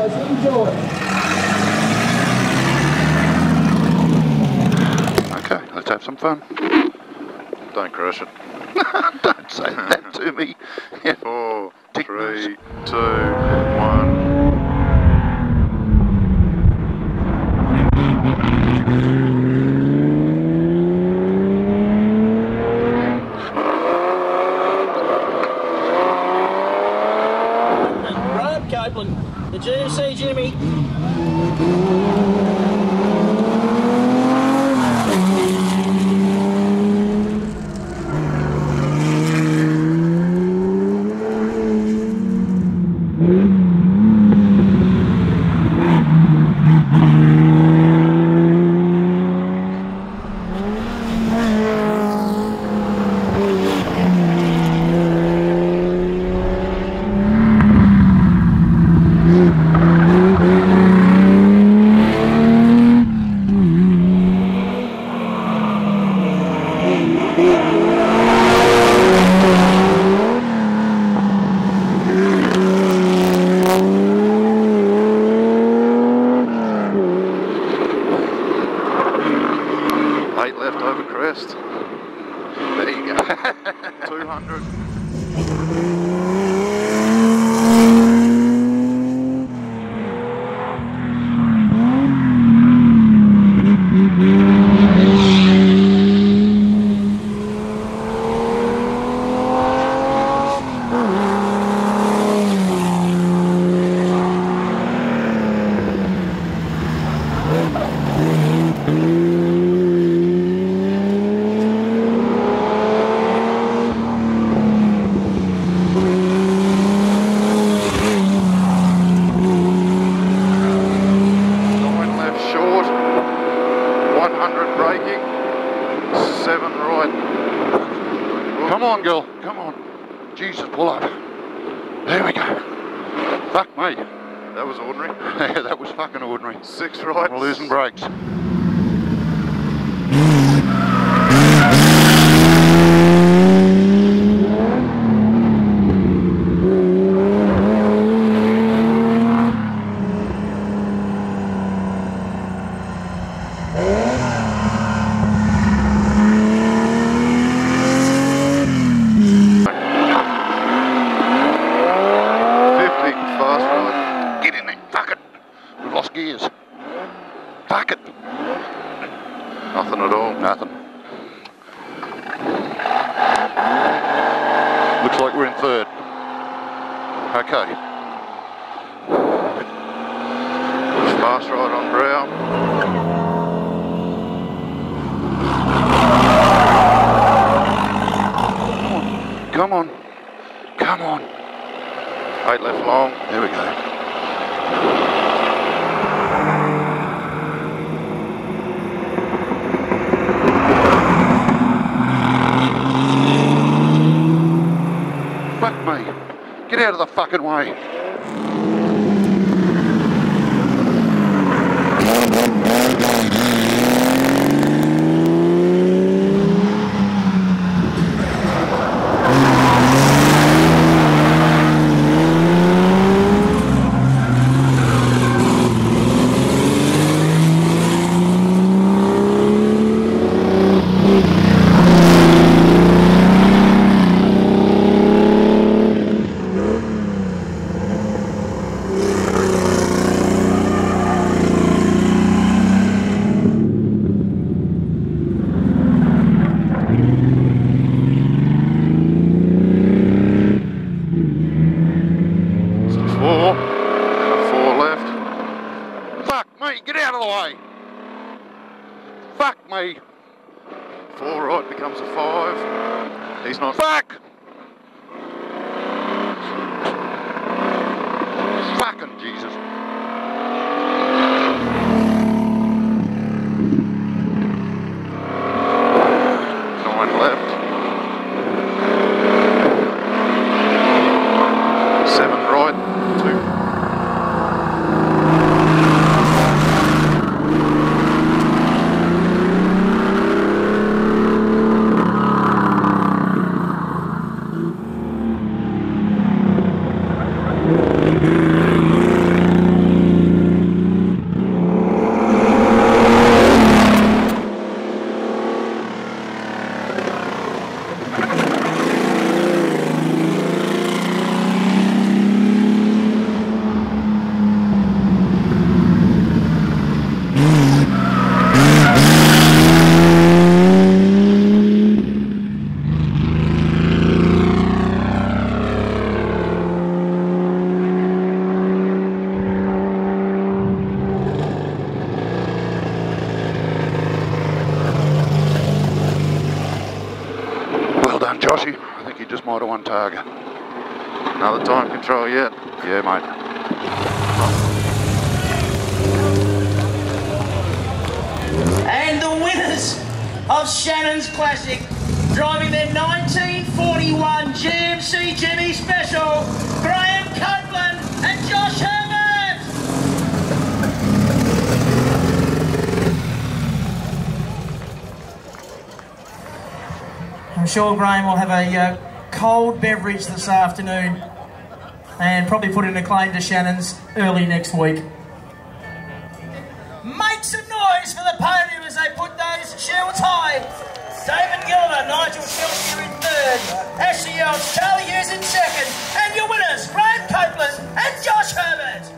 guys. Enjoy. Okay, let's have some fun. Don't crash it. Don't say that to me. Yeah. 4, Tick 3, those. 2, 1. Graham Copeland, the GMC Jimmy. Left over crest. There you go. 200. Short, 100 braking, 7 right. Come on, girl. Come on. Jesus, pull up. There we go. Fuck me. That was ordinary. Yeah, that was fucking ordinary. 6 right. I'm losing brakes. Get in there. Fuck it. We've lost gears. Fuck it. Nothing at all. Nothing. Looks like we're in third. Okay. Fast right on brow. Come on. Come on. 8 left long. There we go. Fuck me. Get out of the fucking way. Get out of the way. Fuck me. 4 right becomes a 5. He's not. Fuck. Fucking Jesus. Nine left. 7 right. 2. Mitre 1 target. Another time control yet. Yeah, mate. And the winners of Shannon's Classic, driving their 1941 GMC Jimmy Special, Graham Copeland and Josh Herbert. I'm sure Graham will have a cold beverage this afternoon and probably put in a claim to Shannon's early next week. Make some noise for the podium as they put those shields high. David Gilder, Nigel Sheltier in third, Ashley Elms, Charlie Hughes in second, and your winners, Graham Copeland and Josh Herbert.